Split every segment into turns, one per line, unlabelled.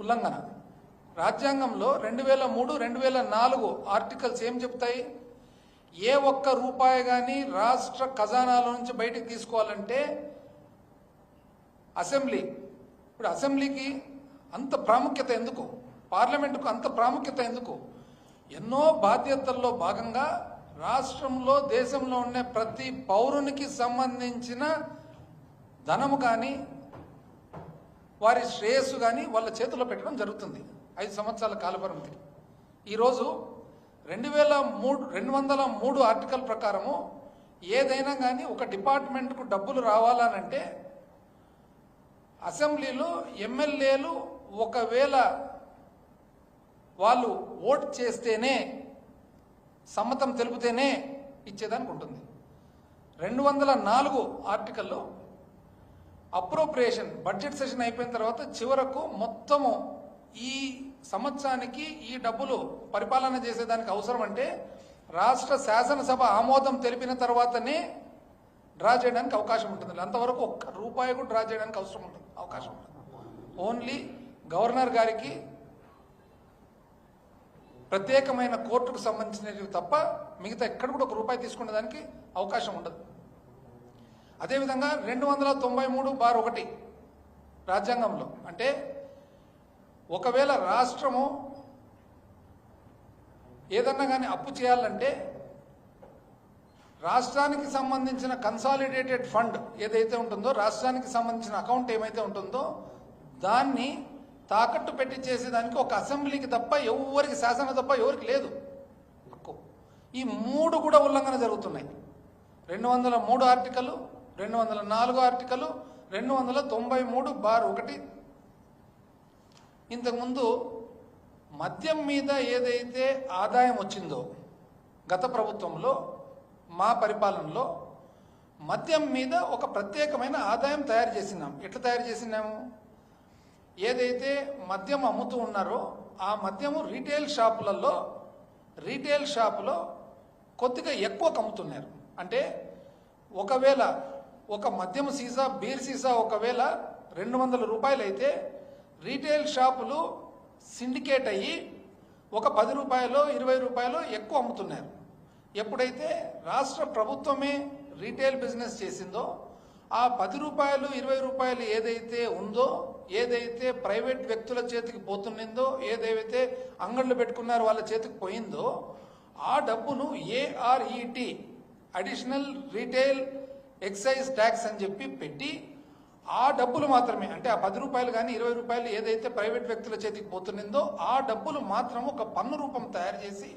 ఉల్లంఘన. రాజ్యాంగంలో 2003, 2004 ఆర్టికల్స్ ఏం చెప్తాయి? ఏ ఒక్క రూపాయి కానీ రాష్ట్ర ఖజానాల నుంచి బయటికి తీసుకోవాలంటే అసెంబ్లీ, ఇప్పుడు అసెంబ్లీకి అంత ప్రాముఖ్యత ఎందుకు? పార్లమెంటుకు అంత ప్రాముఖ్యత ఎందుకు? ఎన్నో బాధ్యతల్లో భాగంగా రాష్ట్రంలో దేశంలో ఉన్న ప్రతి పౌరునికి సంబంధించిన ధనము కానీ వారి శ్రేయస్సు కానీ వాళ్ళ చేతిలో పెట్టడం జరుగుతుంది 5 సంవత్సరాల కాలపరిమితికి. ఈరోజు 203 ఆర్టికల్ ప్రకారము ఏదైనా కానీ ఒక డిపార్ట్మెంట్కు డబ్బులు రావాలనంటే అసెంబ్లీలో ఎమ్మెల్యేలు ఒకవేళ వాళ్ళు ఓట్ చేస్తేనే, సమ్మతం తెలిపితేనే ఇచ్చేదానికి ఉంటుంది. 204 ఆర్టికల్లో అప్రోప్రియేషన్ బడ్జెట్ సెషన్ అయిపోయిన తర్వాత చివరకు మొత్తము ఈ సంవత్సరానికి ఈ డబ్బులు పరిపాలన చేసేదానికి అవసరం అంటే రాష్ట్ర శాసనసభ ఆమోదం తెలిపిన తర్వాతనే డ్రా చేయడానికి అవకాశం ఉంటుంది. అంతవరకు ఒక్క రూపాయి కూడా డ్రా చేయడానికి అవకాశం ఉంటుంది. ఓన్లీ గవర్నర్ గారికి ప్రత్యేకమైన కోర్టుకు సంబంధించినవి తప్ప మిగతా ఎక్కడ కూడా 1 రూపాయి తీసుకునే దానికి అవకాశం ఉండదు. అదేవిధంగా 293/1 రాజ్యాంగంలో అంటే ఒకవేళ రాష్ట్రము ఏదన్నా కానీ అప్పు చేయాలంటే రాష్ట్రానికి సంబంధించిన కన్సాలిడేటెడ్ ఫండ్ ఏదైతే ఉంటుందో, రాష్ట్రానికి సంబంధించిన అకౌంట్ ఏమైతే ఉంటుందో దాన్ని తాకట్టు పెట్టి చేసేదానికి ఒక అసెంబ్లీకి తప్ప ఎవరికి, శాసన తప్ప ఎవరికి లేదు హక్కు. ఈ 3 కూడా ఉల్లంఘన జరుగుతున్నాయి. 203 ఆర్టికల్, 204 ఆర్టికల్, 293/1. ఇంతకుముందు మద్యం మీద ఏదైతే ఆదాయం వచ్చిందో గత ప్రభుత్వంలో, మా పరిపాలనలో మద్యం మీద ఒక ప్రత్యేకమైన ఆదాయం తయారు చేసినాం. ఎట్లా తయారు చేసినాము? ఏదైతే మద్యం అమ్ముతూ ఉన్నారో ఆ మద్యము రీటైల్ షాపులో కొద్దిగా ఎక్కువ అమ్ముతున్నారు. అంటే ఒకవేళ ఒక మద్యం సీసా, బీర్ సీసా ఒకవేళ 200 రూపాయలు అయితే రీటైల్ షాపులు సిండికేట్ అయ్యి ఒక 10 రూపాయలు, 20 రూపాయలు ఎక్కువ అమ్ముతున్నారు. ఎప్పుడైతే రాష్ట్ర ప్రభుత్వమే రీటైల్ బిజినెస్ చేసిందో ఆ 10 రూపాయలు, 20 రూపాయలు ఏదైతే ఉందో, ఏదైతే ప్రైవేట్ వ్యక్తుల చేతికి పోతుందో, ఏదైతే అంగళ్ళు పెట్టుకున్నారో వాళ్ళ చేతికి పోయిందో ఆ డబ్బును ARET, additional retail excise tax అని చెప్పి పెట్టి ఆ డబ్బులు మాత్రమే, అంటే ఆ 10 రూపాయలు కానీ 20 రూపాయలు ఏదైతే ప్రైవేట్ వ్యక్తుల చేతికి పోతుందో ఆ డబ్బులు మాత్రం ఒక పన్ను రూపం తయారు చేసి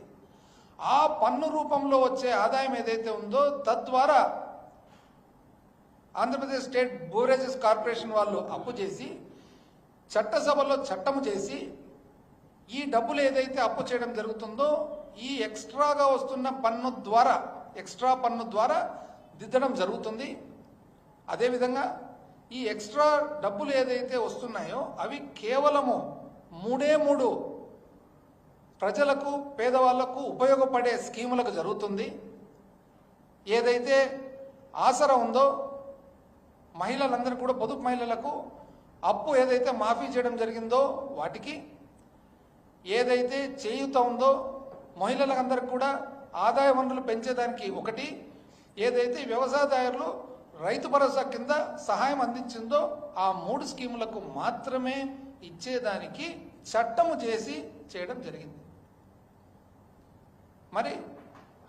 ఆ పన్ను రూపంలో వచ్చే ఆదాయం ఏదైతే ఉందో తద్వారా ఆంధ్రప్రదేశ్ స్టేట్ బోరేజెస్ కార్పొరేషన్ వాళ్ళు అప్పు చేసి చట్టసభలో చట్టము చేసి ఈ డబ్బులు ఏదైతే అప్పు చేయడం జరుగుతుందో ఈ ఎక్స్ట్రాగా వస్తున్న ఎక్స్ట్రా పన్ను ద్వారా దిద్దడం జరుగుతుంది. అదేవిధంగా ఈ ఎక్స్ట్రా డబ్బులు ఏదైతే వస్తున్నాయో అవి కేవలము 3 ప్రజలకు, పేదవాళ్లకు ఉపయోగపడే స్కీములకు జరుగుతుంది. ఏదైతే ఆసరా ఉందో మహిళలందరూ కూడా, పొదుపు మహిళలకు అప్పు ఏదైతే మాఫీ చేయడం జరిగిందో వాటికి, ఏదైతే చేయూత ఉందో మహిళలందరికీ కూడా ఆదాయ వనరులు పెంచేదానికి ఒకటి, ఏదైతే వ్యవసాయదారులు రైతు భరోసా కింద సహాయం అందించిందో ఆ 3 స్కీములకు మాత్రమే ఇచ్చేదానికి చట్టము చేసి చేయడం జరిగింది. మరి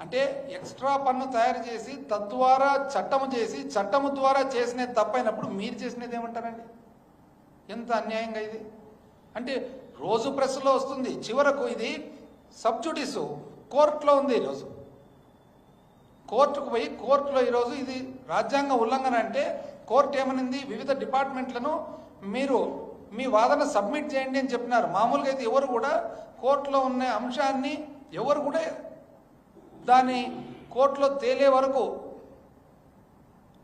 అంటే ఎక్స్ట్రా పన్ను తయారు చేసి తద్వారా చట్టము చేసి చట్టము ద్వారా చేసినది తప్పైనప్పుడు మీరు చేసినది ఏమంటారండి? ఎంత అన్యాయంగా ఇది! అంటే రోజు ప్రెస్లో వస్తుంది, చివరకు ఇది సబ్జుడిస్ కోర్టులో ఉంది. ఈరోజు కోర్టుకు పోయి కోర్టులో ఈరోజు ఇది రాజ్యాంగ ఉల్లంఘన అంటే కోర్టు ఏమనింది? వివిధ డిపార్ట్మెంట్లను మీరు మీ వాదన సబ్మిట్ చేయండి అని చెప్పినారు. మామూలుగా అయితే ఎవరు కూడా కోర్టులో ఉన్న అంశాన్ని ఎవరు కూడా దాన్ని కోర్టులో తేలే వరకు,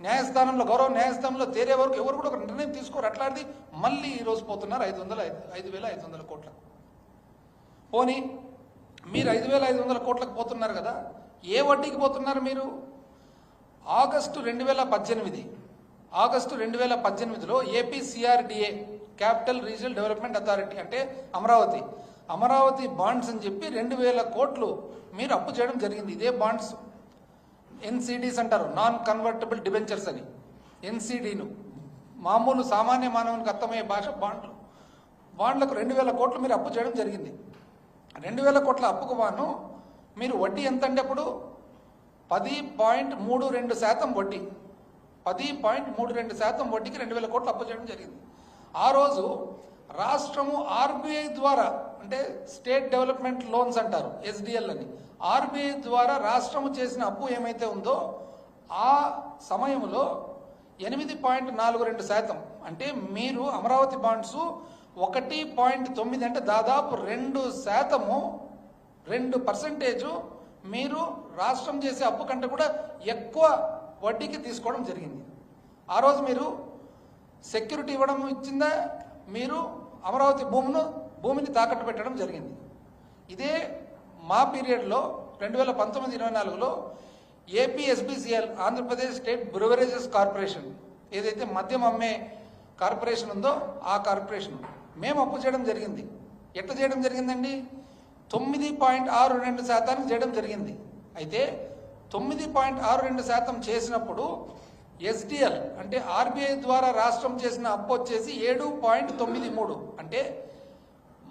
న్యాయస్థానంలో, గౌరవ న్యాయస్థానంలో తేలే వరకు ఎవరు కూడా ఒక నిర్ణయం తీసుకోరు. అట్లాంటిది మళ్ళీ ఈరోజు పోతున్నారు 5,500 కోట్లకు. పోనీ మీరు 5,500 కోట్లకు పోతున్నారు కదా, ఏ వడ్డీకి పోతున్నారు మీరు? ఆగస్టు 2018లో AP CRDA capital regional development authority అంటే అమరావతి బాండ్స్ అని చెప్పి 2,000 కోట్లు మీరు అప్పు చేయడం జరిగింది. ఇదే బాండ్స్ ఎన్సిడీస్ అంటారు, నాన్ కన్వర్టబుల్ డిబెంచర్స్ అని. ఎన్సిడీను మామూలు సామాన్య మానవునికి అర్థమయ్యే భాష బాండ్లకు 2,000 కోట్లు మీరు అప్పు చేయడం జరిగింది. 2,000 కోట్ల అప్పుకు వాను మీరు వడ్డీ ఎంత అంటే అప్పుడు 10.32% వడ్డీ, 10.32% వడ్డీకి 2,000 కోట్లు అప్పు చేయడం జరిగింది. ఆ రోజు రాష్ట్రము ఆర్బీఐ ద్వారా అంటే స్టేట్ డెవలప్మెంట్ లోన్స్ అంటారు, ఎస్డిఎల్ అని, ఆర్బీఐ ద్వారా రాష్ట్రము చేసిన అప్పు ఏమైతే ఉందో ఆ సమయంలో 8.42% అంటే మీరు అమరావతి బాండ్స్ 1.9 అంటే దాదాపు 2% మీరు రాష్ట్రం చేసే అప్పు కంటే కూడా ఎక్కువ వడ్డీకి తీసుకోవడం జరిగింది. ఆ రోజు మీరు సెక్యూరిటీ ఇవ్వడం ఇచ్చిందా, మీరు అమరావతి భూమిని తాకట్టు పెట్టడం జరిగింది. ఇదే మా పీరియడ్లో 2019-24లో ఏపీఎస్బిసిఎల్ ఆంధ్రప్రదేశ్ స్టేట్ బ్రూవరేజెస్ కార్పొరేషన్ ఏదైతే మద్యం అమ్మే కార్పొరేషన్ ఉందో ఆ కార్పొరేషన్ మేము అప్పు చేయడం జరిగింది. ఎట్లా చేయడం జరిగిందండి? 9.62% చేయడం జరిగింది. అయితే 9.62% చేసినప్పుడు ఎస్డిఎల్ అంటే ఆర్బీఐ ద్వారా రాష్ట్రం చేసిన అప్పు వచ్చేసి 7.93 అంటే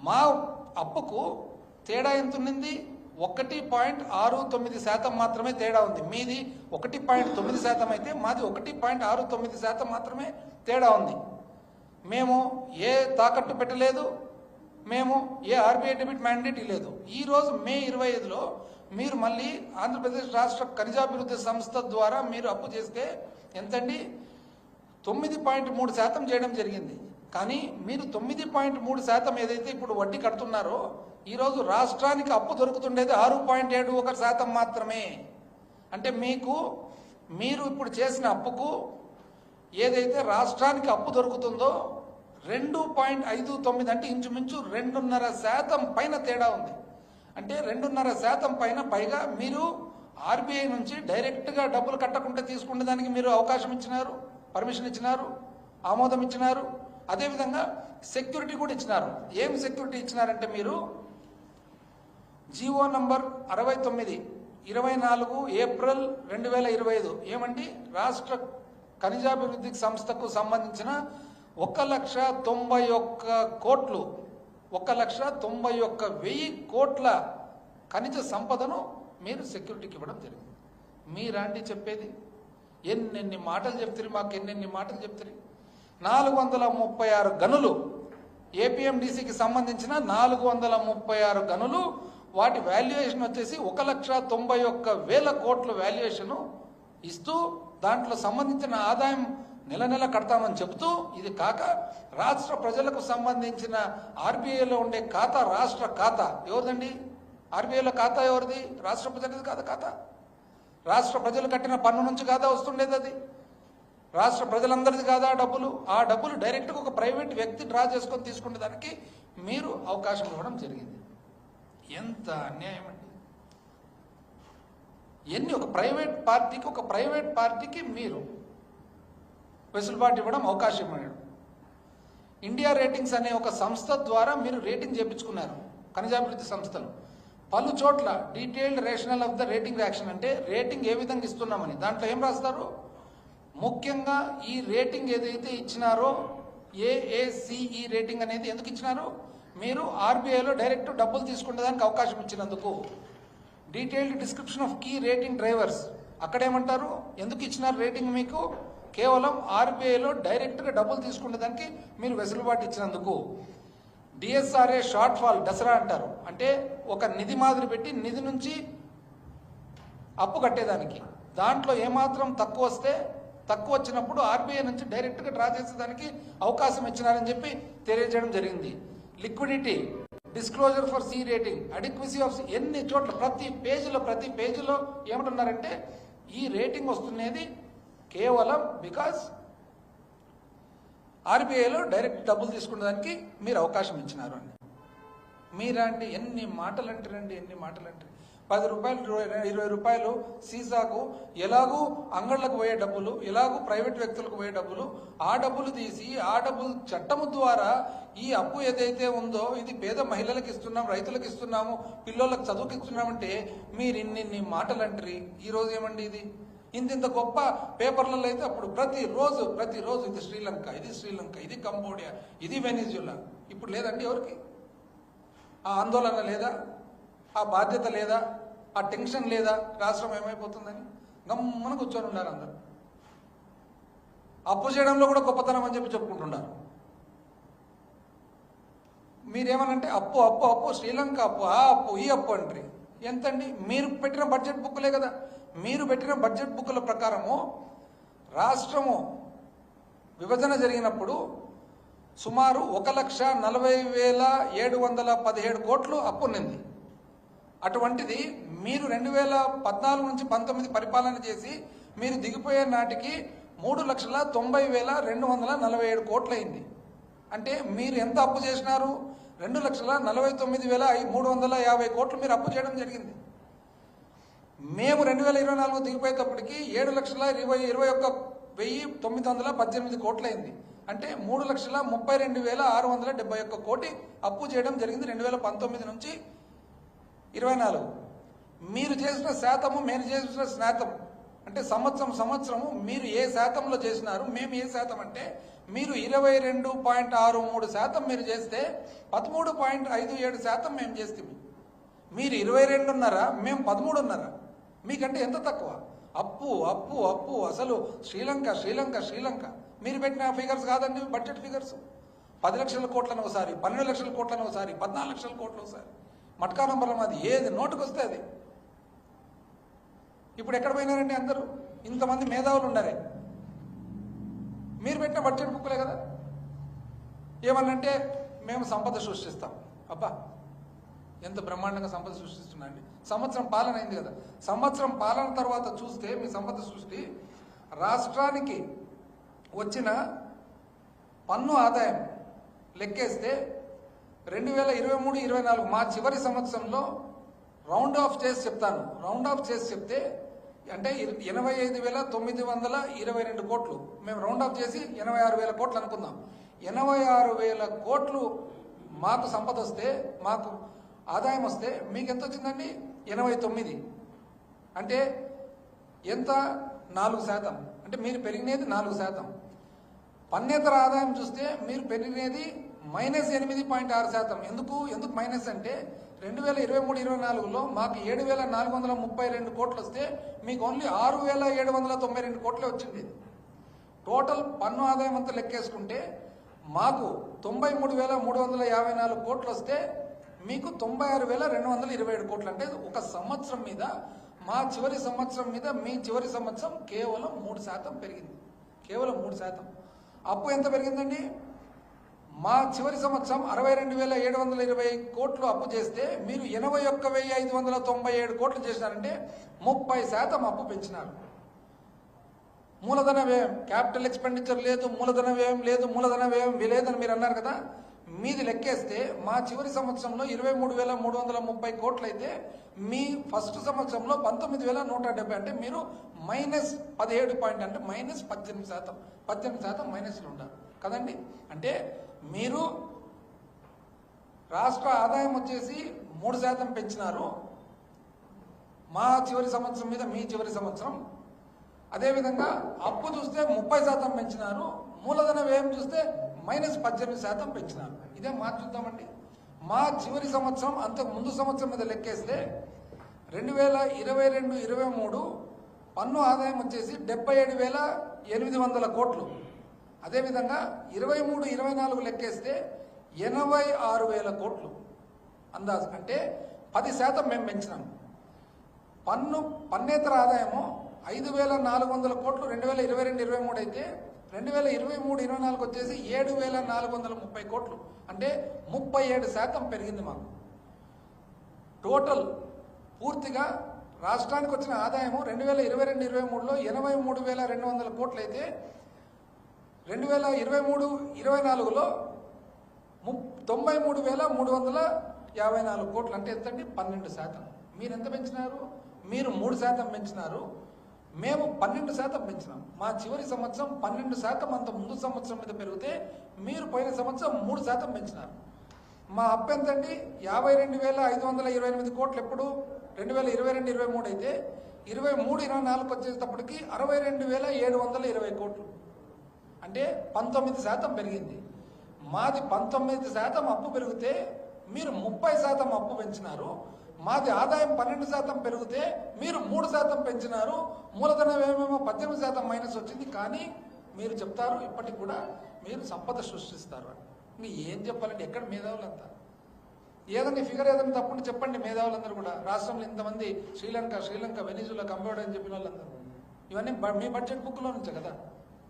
మా అప్పుకు తేడా ఎంత ఉన్నింది? 1.69% మాత్రమే తేడా ఉంది. మీది 1.9% అయితే మాది 1.69% మాత్రమే తేడా ఉంది. మేము ఏ తాకట్టు పెట్టలేదు, మేము ఏ ఆర్బీఐ డెబిట్ మ్యాండేట్ లేదు. ఈరోజు మే 25లో మీరు మళ్ళీ ఆంధ్రప్రదేశ్ రాష్ట్ర ఖనిజాభివృద్ధి సంస్థ ద్వారా మీరు అప్పు చేస్తే ఎంతండి? 9.3% చేయడం జరిగింది. కానీ మీరు 9.3% ఏదైతే ఇప్పుడు వడ్డీ కడుతున్నారో ఈరోజు రాష్ట్రానికి అప్పు దొరుకుతుండేది 6.71% మాత్రమే. అంటే మీరు ఇప్పుడు చేసిన అప్పుకు ఏదైతే రాష్ట్రానికి అప్పు దొరుకుతుందో 2.59 అంటే ఇంచుమించు 2.5% పైన తేడా ఉంది. అంటే 2.5% పైగా మీరు ఆర్బీఐ నుంచి డైరెక్ట్గా డబ్బులు కట్టకుండా తీసుకునే దానికి మీరు అవకాశం ఇచ్చినారు, పర్మిషన్ ఇచ్చినారు, ఆమోదం ఇచ్చినారు. అదేవిధంగా సెక్యూరిటీ కూడా ఇచ్చినారు. ఏం సెక్యూరిటీ ఇచ్చినారంటే మీరు జీవో నంబర్ 69 24 ఏప్రిల్ 2025 ఏమండి? రాష్ట్ర ఖనిజాభివృద్ధి సంస్థకు సంబంధించిన 1,91,000 కోట్లు 1,91,000 కోట్ల ఖనిజ సంపదను మీరు సెక్యూరిటీకి ఇవ్వడం జరిగింది. మీరాంటి చెప్పేది ఎన్నెన్ని మాటలు చెప్తారు, మాకు ఎన్నెన్ని మాటలు చెప్తారు. 436 గనులు ఏపీఎండిసికి సంబంధించిన 436 గనులు వాటి వాల్యుయేషన్ వచ్చేసి 1,91,000 కోట్ల వాల్యుయేషన్ ఇస్తూ దాంట్లో సంబంధించిన ఆదాయం నెల నెల కడతామని చెబుతూ, ఇది కాక రాష్ట్ర ప్రజలకు సంబంధించిన ఆర్బీఐలో ఉండే ఖాతా రాష్ట్ర ఖాతా ఎవరిదండి? ఆర్బీఐలో ఖాతా ఎవరిది? రాష్ట్ర ప్రజలది కాదా ఖాతా? రాష్ట్ర ప్రజలు కట్టిన పన్ను నుంచి కాదా వస్తుండేది? అది రాష్ట్ర ప్రజలందరిది కాదా డబ్బులు? ఆ డబ్బులు డైరెక్ట్గా ఒక ప్రైవేట్ వ్యక్తి డ్రా చేసుకొని తీసుకునే దానికి మీరు అవకాశం ఇవ్వడం జరిగింది. ఎంత అన్యాయం అండి! ఒక ప్రైవేట్ పార్టీకి మీరు వెసులుబాటు ఇవ్వడం, అవకాశం ఇవ్వడం. ఇండియా రేటింగ్స్ అనే ఒక సంస్థ ద్వారా మీరు రేటింగ్ చేయించుకున్నారు ఖనిజాభివృద్ధి సంస్థలు. పలు చోట్ల detailed rational of the rating action అంటే రేటింగ్ ఏ విధంగా ఇస్తున్నామని దాంట్లో ఏం రాస్తారు? ముఖ్యంగా ఈ రేటింగ్ ఏదైతే ఇచ్చినారో ఏఏసిఈ రేటింగ్ అనేది ఎందుకు ఇచ్చినారో, మీరు ఆర్బీఐలో డైరెక్ట్ డబ్బులు తీసుకునే దానికి అవకాశం ఇచ్చినందుకు. Detailed description of key rating drivers అక్కడేమంటారు? ఎందుకు ఇచ్చినారు రేటింగ్ మీకు? కేవలం ఆర్బీఐలో డైరెక్ట్గా డబ్బులు తీసుకునే దానికి మీరు వెసులుబాటు ఇచ్చినందుకు. డిఎస్ఆర్ఏ షార్ట్ ఫాల్ దసరా అంటారు, అంటే ఒక నిధి మాదిరి పెట్టి నిధి నుంచి అప్పు కట్టేదానికి దాంట్లో ఏమాత్రం తక్కువ వచ్చినప్పుడు ఆర్బీఐ నుంచి డైరెక్ట్గా డ్రా చేసేదానికి అవకాశం ఇచ్చినారని చెప్పి తెలియజేయడం జరిగింది. Liquidity disclosure for C rating adequacy of ఎన్ని చోట్ల ప్రతి పేజీలో ఏమంటున్నారంటే ఈ రేటింగ్ వస్తున్నది కేవలం బికాజ్ ఆర్బీఐలో డైరెక్ట్ డబ్బులు తీసుకునేదానికి మీరు అవకాశం ఇచ్చినారు అని. మీరంటే ఎన్ని మాటలు అంటారండి. రూపాయలు 20 రూపాయలు సీసాకు ఎలాగూ అంగళ్ళకు పోయే డబ్బులు, ఎలాగూ ప్రైవేట్ వ్యక్తులకు పోయే డబ్బులు, ఆ డబ్బులు తీసి ఆ డబ్బులు చట్టము ద్వారా ఈ అప్పు ఏదైతే ఉందో ఇది పేద మహిళలకు ఇస్తున్నాం, రైతులకు ఇస్తున్నాము, పిల్లలకు చదువుకి ఇస్తున్నామంటే మీరు ఇన్ని మాటలు అంటారు. ఈ రోజు ఏమండి ఇది ఇంత గొప్ప పేపర్లలో అయితే అప్పుడు ప్రతిరోజు ఇది శ్రీలంక, ఇది కంబోడియా, ఇది వెనిజులా. ఇప్పుడు లేదండి ఎవరికి ఆ ఆందోళన లేదా, ఆ బాధ్యత లేదా, ఆ టెన్షన్ లేదా, రాష్ట్రం ఏమైపోతుందని గమ్మున కూర్చొని ఉన్నారు అందరు. అప్పు చేయడంలో కూడా గొప్పతనం అని చెప్పుకుంటున్నారు. మీరేమనంటే అప్పు అప్పు అప్పు శ్రీలంక అప్పు, ఆ అప్పు ఈ అప్పు అంటారు. ఎంతండి? మీరు పెట్టిన బడ్జెట్ బుక్లే కదా. మీరు పెట్టిన బడ్జెట్ బుక్ల ప్రకారము రాష్ట్రము విభజన జరిగినప్పుడు సుమారు 1,40,717 కోట్లు అప్పున్నింది. అటువంటిది మీరు 2014 నుంచి 19 పరిపాలన చేసి మీరు దిగిపోయే నాటికి 3,90,247 కోట్లయింది. అంటే మీరు ఎంత అప్పు చేసినారు? 2,49,350 కోట్లు మీరు అప్పు చేయడం జరిగింది. మేము 2024 దిగిపోయేటప్పటికి 7,21,918 కోట్లయింది. అంటే 3,32,671 కోటి అప్పు చేయడం జరిగింది 2019 నుంచి 24. మీరు చేసిన శాతము, మేము చేసిన శాతం అంటే సంవత్సరము మీరు ఏ శాతంలో చేసినారు, మేము ఏ శాతం అంటే మీరు 22.63% మీరు చేస్తే 13.57% మేము చేస్తే మీరు 22.5, మేము 13.5. మీకంటే ఎంత తక్కువ? అప్పు అప్పు అప్పు. అసలు శ్రీలంక మీరు పెట్టిన ఫిగర్స్ కాదండి, బడ్జెట్ ఫిగర్స్. 10 లక్షల కోట్లను ఒకసారి, 12 లక్షల కోట్లను ఒకసారి, 14 లక్షల కోట్లు ఒకసారి, మట్కా నంబర్లం. అది ఏది నోటుకు వస్తే అది. ఇప్పుడు ఎక్కడ పోయినారండి అందరూ? ఇంతమంది మేధావులు ఉన్నారే. మీరు పెట్టిన బడ్జెట్ బుక్లే కదా. ఏమన్నంటే మేము సంపద సృష్టిస్తాం. అబ్బా ఎంత బ్రహ్మాండంగా సంపద సృష్టిస్తున్నా అండి. సంవత్సరం పాలన అయింది కదా. సంవత్సరం పాలన తర్వాత చూస్తే మీ సంపద సృష్టి రాష్ట్రానికి వచ్చిన పన్ను ఆదాయం లెక్కేస్తే 2023-24 మా చివరి సంవత్సరంలో రౌండ్ ఆఫ్ చేసి చెప్తే అంటే 85,922 కోట్లు. మేము రౌండ్ ఆఫ్ చేసి 86,000 కోట్లు అనుకుందాం. 86,000 కోట్లు మాకు సంపద వస్తే, మాకు ఆదాయం వస్తే మీకు ఎంత వచ్చిందండి? 89. అంటే ఎంత? 4%. అంటే మీరు పెరిగినది 4%. పన్నేతర ఆదాయం చూస్తే మీరు పెరిగినది -8.6%. ఎందుకు మైనస్ అంటే 2023-24లో మాకు 7,432 కోట్లు వస్తే మీకు ఓన్లీ 6,792 కోట్లే వచ్చింది. టోటల్ పన్ను ఆదాయం అంతా లెక్కేసుకుంటే మాకు 93,354 కోట్లు వస్తే మీకు 96,227 కోట్లు. అంటే ఒక సంవత్సరం మీద మా చివరి సంవత్సరం మీద మీ చివరి సంవత్సరం కేవలం 3% పెరిగింది. కేవలం 3%. అప్పు ఎంత పెరిగిందండి? మా చివరి సంవత్సరం 62,720 కోట్లు అప్పు చేస్తే మీరు 81,597 కోట్లు చేసినారంటే 30% అప్పు పెంచినారు. మూలధన వ్యయం, క్యాపిటల్ ఎక్స్పెండిచర్ లేదు, మూలధన వ్యయం లేదని మీరు అన్నారు కదా. మీది లెక్కేస్తే మా చివరి సంవత్సరంలో 23,330 కోట్లు అయితే మీ ఫస్ట్ సంవత్సరంలో 19,170. అంటే మీరు -17 అంటే -18% మైనస్లో ఉంటారు కదండి. అంటే మీరు రాష్ట్ర ఆదాయం వచ్చేసి 3% పెంచినారు మా చివరి సంవత్సరం మీద మీ చివరి సంవత్సరం. అదేవిధంగా అప్పు చూస్తే 30% పెంచినారు, మూలధన వ్యయం చూస్తే -18% పెంచినారు. ఇదే చూద్దామండి. మా చివరి సంవత్సరం అంతకు ముందు సంవత్సరం మీద లెక్కేస్తే 2022-23 పన్ను ఆదాయం వచ్చేసి 77,800 కోట్లు. అదేవిధంగా 23-24 లెక్కేస్తే 86,000 కోట్లు అందాజు. అంటే 10% మేము పెంచినాము. పన్నేతర ఆదాయము 5,400 కోట్లు 2022-23 అయితే 2023-24 వచ్చేసి 7,430 కోట్లు. అంటే 37% పెరిగింది మాకు. టోటల్ పూర్తిగా రాష్ట్రానికి వచ్చిన ఆదాయము 2022-23లో 83,200 కోట్లు అయితే 2023-24లో 93,354 కోట్లు. అంటే ఎంతండి? 12%. మీరు ఎంత పెంచినారు? మీరు 3% పెంచినారు, మేము 12% పెంచినాం. మా చివరి సంవత్సరం 12%, అంత ముందు సంవత్సరం మీద పెరిగితే మీరు పోయిన సంవత్సరం 3% పెంచినారు. మా అప్పు ఎంతండి? 52,528 కోట్లు. ఎప్పుడు 2022-23 అయితే 23-24 వచ్చేటప్పటికి 62,720 కోట్లు, అంటే 19% పెరిగింది. మాది 19% అప్పు పెరిగితే మీరు 30% అప్పు పెంచినారు. మాది ఆదాయం 12% పెరిగితే మీరు 3% పెంచినారు. మూలధనం ఏమేమో 18% మైనస్ వచ్చింది. కానీ మీరు చెప్తారు ఇప్పటికి కూడా మీరు సంపద సృష్టిస్తారు అని. మీ ఏం చెప్పాలంటే ఎక్కడ మేధావులంతా? ఏదైనా ఫిగర్ ఏదైనా తప్పుడు చెప్పండి. మేధావులందరూ కూడా రాష్ట్రంలో ఇంతమంది శ్రీలంక వెనిజులా కంబోడియా అని చెప్పిన వాళ్ళందరూ ఇవన్నీ మీ బడ్జెట్ బుక్లో నుంచే కదా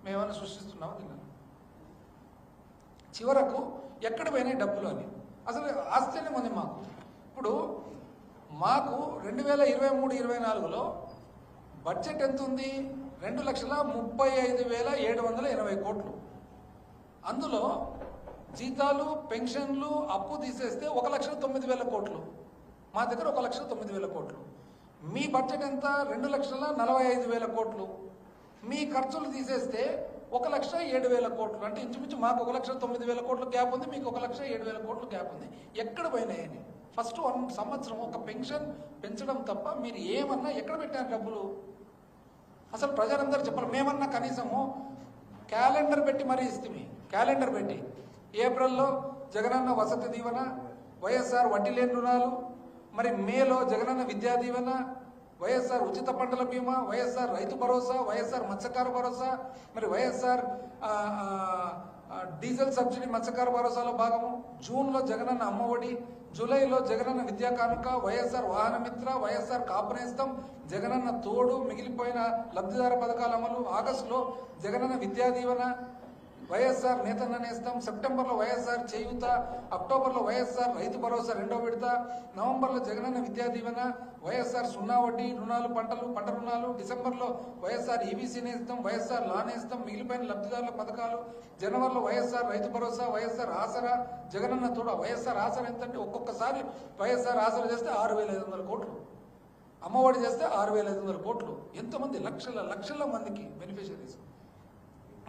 మేమేమైనా సృష్టిస్తున్నామా? తిన్నాను చివరకు ఎక్కడ పోయినాయి డబ్బులు అని అసలు ఆశ్చర్యం ఉంది మాకు. ఇప్పుడు మాకు 2023-24లో బడ్జెట్ ఎంత ఉంది? 2,35,780 కోట్లు. అందులో జీతాలు, పెన్షన్లు, అప్పు తీసేస్తే 1,09,000 కోట్లు. మా దగ్గర 1,09,000 కోట్లు. మీ బడ్జెట్ ఎంత? 2,45,000 కోట్లు. మీ ఖర్చులు తీసేస్తే 1,07,000 కోట్లు. అంటే ఇంచుమించు మాకు 1,09,000 కోట్లు గ్యాప్ ఉంది, మీకు 1,07,000 కోట్లు గ్యాప్ ఉంది. ఎక్కడ పోయినాయని ఫస్ట్ 1 సంవత్సరం ఒక పెన్షన్ పెంచడం తప్ప మీరు ఏమన్నా ఎక్కడ పెట్టారు డబ్బులు? అసలు ప్రజలందరూ చెప్పాలి. మేమన్నా కనీసము క్యాలెండర్ పెట్టి మరీ ఇస్తుంది. క్యాలెండర్ పెట్టి ఏప్రిల్లో జగనన్న వసతి దీవెన, వైఎస్ఆర్ వడ్డీ లేని రుణాలు, మరి మేలో జగనన్న విద్యా దీవెన, వైఎస్ఆర్ ఉచిత పంటల బీమా, వైఎస్ఆర్ రైతు భరోసా, వైఎస్ఆర్ మత్స్యకార భరోసా, మరి వైఎస్ఆర్ డీజిల్ సబ్సిడీ మత్స్యకార భరోసాలో భాగము, జూన్లో జగనన్న అమ్మఒడి, జూలైలో జగనన్న విద్యా కానుక, వైఎస్ఆర్ వాహన మిత్ర, వైఎస్ఆర్ కాపునేస్తం, జగనన్న తోడు, మిగిలిపోయిన లబ్ధిదార పథకాల అమలు, ఆగస్టులో జగనన్న విద్యా దీవెన, వైఎస్ఆర్ నేతన్న నేస్తం, సెప్టెంబర్లో వైఎస్ఆర్ చేయూత, అక్టోబర్లో వైఎస్ఆర్ రైతు భరోసా 2వ విడత, నవంబర్లో జగనన్న విద్యా దీవెన, వైఎస్ఆర్ 0 వడ్డీ రుణాలు, పంట రుణాలు, డిసెంబర్లో వైఎస్ఆర్ ఈబీసీ నేస్తం, వైఎస్ఆర్ లా నేస్తం, మిగిలిపోయిన లబ్ధిదారుల పథకాలు, జనవరిలో వైఎస్ఆర్ రైతు భరోసా, వైఎస్ఆర్ ఆసరా, జగనన్న తోడు. వైఎస్ఆర్ ఆసరా ఎంతంటే ఒక్కొక్కసారి వైఎస్ఆర్ ఆసరా చేస్తే 6,500 కోట్లు, అమ్మఒడి చేస్తే 6,500 కోట్లు. ఎంతమంది? లక్షల మందికి బెనిఫిషరీస్.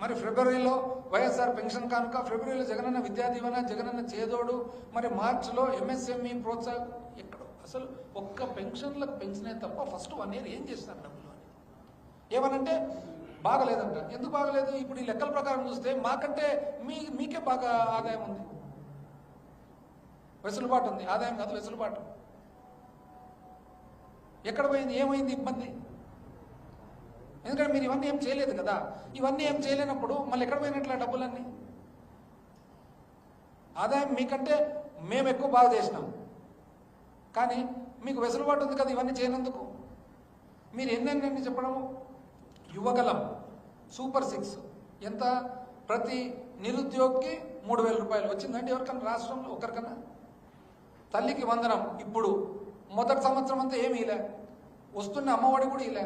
మరి ఫిబ్రవరిలో వైఎస్ఆర్ పెన్షన్ కానుక, ఫిబ్రవరిలో జగనన్న విద్యా దీవెన, జగనన్న చేదోడు, మరి మార్చిలో ఎంఎస్ఎంఈ ప్రోత్సాహం. ఎక్కడ అసలు ఒక్క పెన్షన్లకు పెంచినే తప్ప ఫస్ట్ 1 ఇయర్ ఏం చేస్తున్నారు డబ్బులు అని ఏమనంటే బాగలేదంట. ఎందుకు బాగలేదు? ఇప్పుడు ఈ లెక్కల ప్రకారం చూస్తే మాకంటే మీకే బాగా ఆదాయం ఉంది, వెసులుబాటు ఉంది. ఆదాయం కాదు, వెసులుబాటు. ఎక్కడ పోయింది? ఏమైంది ఇబ్బంది? ఎందుకంటే మీరు ఇవన్నీ ఏం చేయలేదు కదా. ఇవన్నీ ఏం చేయలేనప్పుడు మళ్ళీ ఎక్కడ పోయినట్ల డబ్బులన్నీ? ఆదాయం మీకంటే మేము ఎక్కువ బాగా చేసినాం, కానీ మీకు వెసులుబాటు ఉంది కదా ఇవన్నీ చేయనందుకు. మీరు ఎన్నెన్ని చెప్పడము? యువగలం, సూపర్ 6 ఎంత? ప్రతి నిరుద్యోగికి 3,000 రూపాయలు వచ్చిందండి ఎవరికన్నా రాష్ట్రంలో? ఒకరికన్నా? తల్లికి వందనం ఇప్పుడు మొదటి సంవత్సరం అంతా ఏమీ ఇలా వస్తున్న అమ్మఒడి కూడా ఇలా.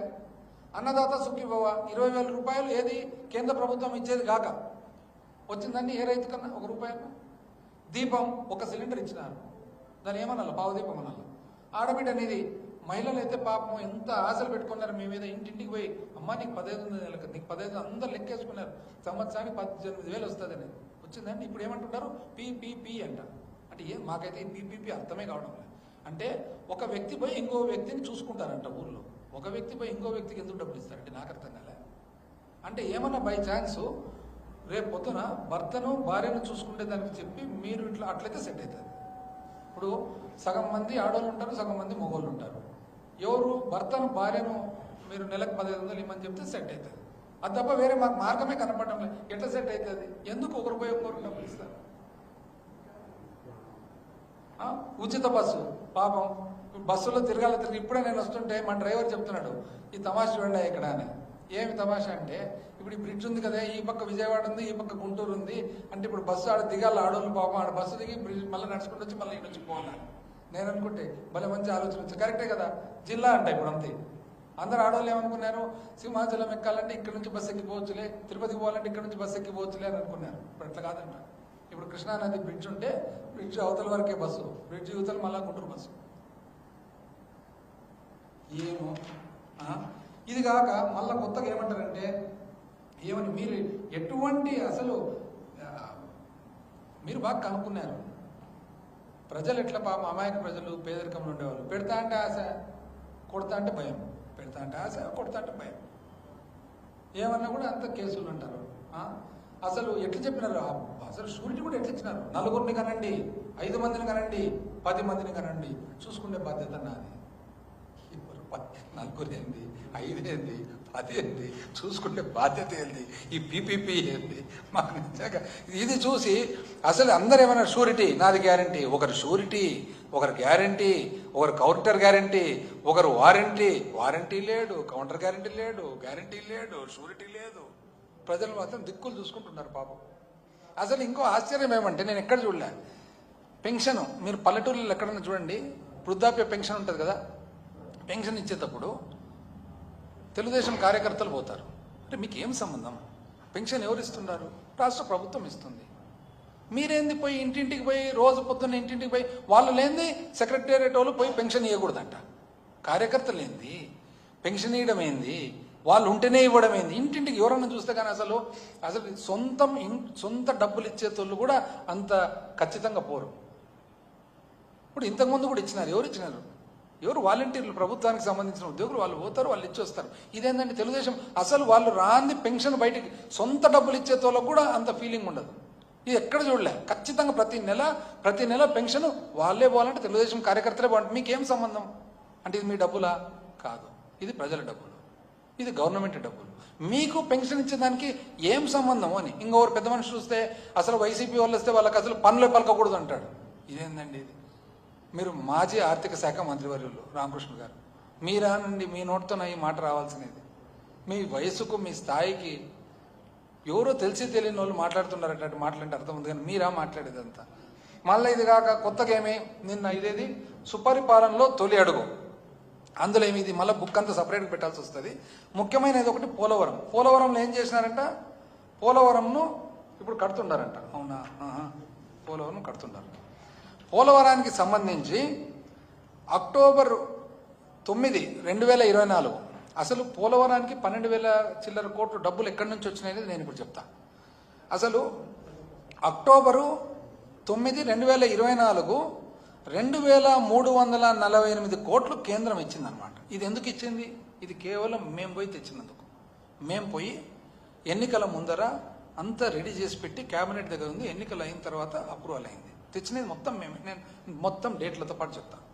అన్నదాత సుఖీభవ 20,000 రూపాయలు ఏది కేంద్ర ప్రభుత్వం ఇచ్చేది కాక వచ్చిందండి ఏ రైతు కన్నా? 1 రూపాయి. దీపం 1 సిలిండర్ ఇచ్చినారు, దాని ఏమన్నా పావు దీపం అనాలి. ఆడబిడ్డ అనేది మహిళలు అయితే పాపం ఎంత ఆశలు పెట్టుకున్నారు మీ మీద. ఇంటింటికి పోయి అమ్మ నీకు 15 ఉంది నెలకు, నీకు 15 అందరు లెక్కేసుకున్నారు. సంవత్సరానికి 18,000 వస్తుంది అనేది వచ్చిందండి. ఇప్పుడు ఏమంటున్నారు? పీపీపీ అంటారు. అంటే మాకైతే ఈ పీపీపీ అర్థమే కావడం లేదు. అంటే ఒక వ్యక్తి పోయి ఇంకో వ్యక్తిని చూసుకుంటారంట ఊర్లో. ఒక వ్యక్తి పోయి ఇంకో వ్యక్తికి ఎందుకు డబ్బులు ఇస్తారంటే నాకు అర్థం కాలే. అంటే ఏమన్నా బై ఛాన్స్ రేపు పొద్దున భర్తను భార్యను చూసుకుంటే దానికి చెప్పి మీరు ఇట్లా అట్లయితే సెట్ అవుతుంది. ఇప్పుడు సగం మంది ఆడవాళ్ళు ఉంటారు, సగం మంది మగవాళ్ళు ఉంటారు. ఎవరు భర్తను భార్యను మీరు నెలకు 1500 ఇవ్వమని చెప్తే సెట్ అవుతుంది. అది తప్ప వేరే మాకు మార్గమే కనపడడం లేదు. ఎట్లా సెట్ అవుతుంది? ఎందుకు ఒకరు పోయి ఒకరు డబ్బులు ఇస్తారు? ఉచిత బస్సు పాపం బస్సులో తిరిగి ఇప్పుడే నేను వస్తుంటే మా డ్రైవర్ చెప్తున్నాడు ఈ తమాషా చూడండి ఇక్కడ అని. ఏమి తమాషా అంటే ఇప్పుడు ఈ బ్రిడ్జ్ ఉంది కదా, ఈ పక్క విజయవాడ ఉంది, ఈ పక్క గుంటూరు ఉంది. అంటే ఇప్పుడు బస్సు ఆడ దిగాలి ఆడోళ్ళు పాపం, ఆడ బస్సు దిగి బ్రిడ్జ్ మళ్ళీ నడుచుకుంటూ వచ్చి మళ్ళీ నుంచి పోవాలి. నేను అనుకుంటే భలే మంచి ఆలోచన వచ్చింది. కరెక్టే కదా, జిల్లా అంట ఇప్పుడు అంతే. అందరు ఆడవాళ్ళు ఏమనుకున్నారు? సింహాచలం ఎక్కాలంటే ఇక్కడ నుంచి బస్సు ఎక్కిపోవచ్చులే, తిరుపతికి పోవాలంటే ఇక్కడ నుంచి బస్సు ఎక్కిపోవచ్చులే అని అనుకున్నారు. ఇప్పుడు అట్లా కాదంట. ఇప్పుడు కృష్ణానది బ్రిడ్జ్ ఉంటే బ్రిడ్జ్ అవతల వరకే బస్సు, బ్రిడ్జ్ యువతలు మళ్ళీ గుంటూరు బస్సు. ఏమో ఇది కాక మళ్ళా కొత్తగా ఏమంటారంటే ఏమని మీరు ఎటువంటి అసలు మీరు బాగా కనుక్కున్నారు ప్రజలు ఎట్లా పాపం అమాయక ప్రజలు పేదరికంలో ఉండేవాళ్ళు పెడతా అంటే ఆశ కొడతా అంటే భయం పెడతా అంటే ఆశ కొడతా అంటే భయం ఏమన్నా కూడా అంత కేసులు అంటారు అసలు ఎట్లా చెప్పినారు అసలు షూరిటీ కూడా ఎట్లా ఇచ్చినారు 4 కనండి 5 మందిని కనండి 10 మందిని కనండి చూసుకునే బాధ్యత నాది 4 ఏంది 5 ఏంది 10 ఏంది చూసుకుంటే బాధ్యత ఏంది ఈ పీపీపీ ఏంది మాకు నిజంగా ఇది చూసి అసలు అందరు ఏమన్నా షూరిటీ నాది గ్యారంటీ ఒకరు షూరిటీ ఒకరు గ్యారంటీ ఒకరు కౌంటర్ గ్యారంటీ ఒకరు వారంటీ లేడు కౌంటర్ గ్యారంటీ లేడు షూరిటీ లేదు ప్రజలు మాత్రం దిక్కులు చూసుకుంటున్నారు పాపం అసలు ఇంకో ఆశ్చర్యం ఏమంటే నేను ఎక్కడ చూడలే పెన్షన్ మీరు పల్లెటూళ్ళలో ఎక్కడన్నా చూడండి వృద్ధాప్య పెన్షన్ ఉంటుంది కదా పెన్షన్ ఇచ్చేటప్పుడు తెలుగుదేశం కార్యకర్తలు పోతారు అంటే మీకు ఏం సంబంధం పెన్షన్ ఎవరు ఇస్తున్నారు రాష్ట్ర ప్రభుత్వం ఇస్తుంది మీరేంది పోయి ఇంటింటికి పోయి రోజు పొద్దున్న ఇంటింటికి పోయి వాళ్ళు లేనిది సెక్రటేరియట్ వాళ్ళు పోయి పెన్షన్ ఇవ్వకూడదంట కార్యకర్తలు ఏంది పెన్షన్ ఇవ్వడం ఏంది వాళ్ళు ఉంటేనే ఇవ్వడం ఏంది ఇంటింటికి ఎవరన్నా చూస్తే కానీ అసలు సొంత డబ్బులు ఇచ్చేతోళ్ళు కూడా అంత ఖచ్చితంగా పోరు ఇప్పుడు ఇంతకుముందు కూడా ఇచ్చినారు ఎవరు వాలంటీర్లు ప్రభుత్వానికి సంబంధించిన ఉద్యోగులు వాళ్ళు పోతారు వాళ్ళు ఇచ్చి వస్తారు ఇదేంటంటే తెలుగుదేశం అసలు వాళ్ళు రాంది పెన్షన్ బయటికి సొంత డబ్బులు ఇచ్చేతోళ్ళకు కూడా అంత ఫీలింగ్ ఉండదు ఇది ఎక్కడ చూడలే ఖచ్చితంగా ప్రతి నెల పెన్షన్ వాళ్ళే పోవాలంటే తెలుగుదేశం కార్యకర్తలే పోవాలంటే మీకేం సంబంధం అంటే ఇది మీ డబ్బులా కాదు ఇది ప్రజల డబ్బులు ఇది గవర్నమెంట్ డబ్బులు మీకు పెన్షన్ ఇచ్చేదానికి ఏం సంబంధం అని ఇంకొకరు పెద్ద మనిషి చూస్తే అసలు వైసీపీ వాళ్ళు వస్తే వాళ్ళకి అసలు పనులే పలకకూడదు అంటాడు ఇదేందండి ఇది మీరు మాజీ ఆర్థిక శాఖ మంత్రివర్యులు రామకృష్ణ గారు మీరానండి మీ నోటితోన ఈ మాట రావాల్సినది మీ వయసుకు మీ స్థాయికి ఎవరో తెలియని వాళ్ళు మాట్లాడుతున్నారు అటు మాట్లాడితే అర్థం ఉంది కానీ మీరా మాట్లాడేదంతా మళ్ళీ ఇది కాక కొత్తగా ఏమి నిన్న ఇదేది సుపరిపాలనలో తొలి అడుగు అందులో ఏమి ఇది మళ్ళీ బుక్ అంతా సపరేట్గా పెట్టాల్సి వస్తుంది ముఖ్యమైనది ఒకటి పోలవరంలో ఏం చేసినారంట పోలవరంను ఇప్పుడు కడుతున్నారంట అవునా పోలవరం కడుతున్నారు పోలవరానికి సంబంధించి అక్టోబర్ 9, 2024 అసలు పోలవరానికి 12,000 చిల్లర కోట్లు డబ్బులు ఎక్కడి నుంచి వచ్చినాయనేది నేను ఇప్పుడు చెప్తా అసలు అక్టోబరు 9, 2024 2,348 కోట్లు కేంద్రం ఇచ్చిందనమాట ఇది ఎందుకు ఇచ్చింది ఇది కేవలం మేము పోయి తెచ్చినందుకు మేము పోయి ఎన్నికల ముందర అంతా రెడీ చేసి పెట్టి క్యాబినెట్ దగ్గర ఉంది ఎన్నికలు అయిన తర్వాత అప్రూవల్ అయింది తెచ్చినది మొత్తం మేమే నేను మొత్తం డేట్లతో పాటు చెప్తాను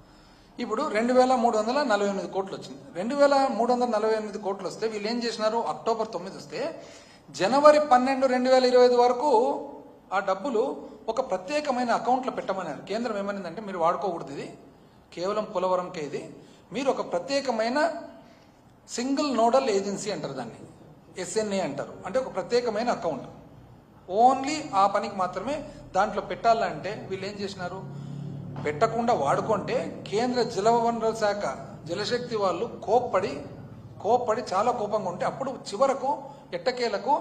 ఇప్పుడు 2,348 కోట్లు వచ్చింది 2,348 కోట్లు వస్తే వీళ్ళు ఏం చేసినారు అక్టోబర్ 9 వస్తే జనవరి 12, 2025 వరకు ఆ డబ్బులు ఒక ప్రత్యేకమైన అకౌంట్లో పెట్టమన్నారు కేంద్రం ఏమనిందంటే మీరు వాడుకోకూడదు ఇది కేవలం పోలవరంకే ఇది మీరు ఒక ప్రత్యేకమైన సింగిల్ నోడల్ ఏజెన్సీ అంటారు దాన్ని SNA అంటారు అంటే ఒక ప్రత్యేకమైన అకౌంట్ ఓన్లీ ఆ పనికి మాత్రమే దాంట్లో పెట్టాలంటే వీళ్ళు ఏం చేసినారు పెట్టకుండా వాడుకుంటే కేంద్ర జలవనరుల శాఖ జలశక్తి వాళ్ళు కోప్పడి చాలా కోపంగా ఉంటే అప్పుడు చివరకు ఎట్టకేలకు